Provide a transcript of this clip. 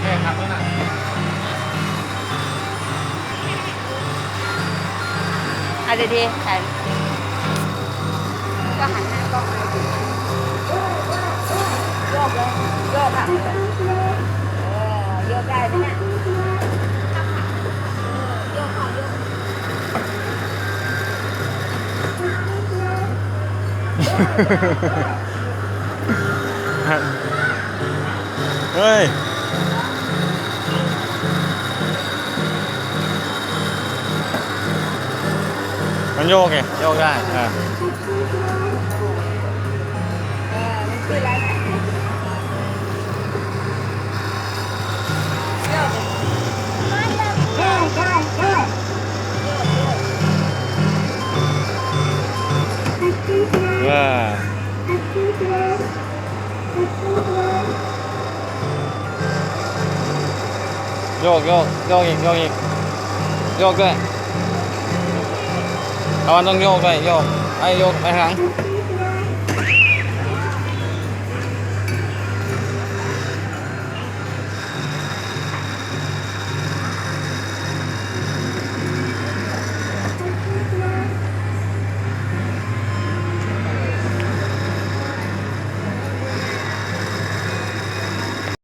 แม่ครับแล้วน่ะเอาดีๆถ่ายก็หันหน้ากล้องมาสิโยกเลยโยกค่ะโยกได้ไหมเนี่ยโยกค่ะโยก เฮ้ยมันโยกไงโยกได้มันคืออะไรนะโยกใช่ใช่ใช่ว้าโยกโยกโยกอีกโยกอีกโยกด้วยเอามันต้องโยกด้วยโยกไอ้โยกไปข้างหลัง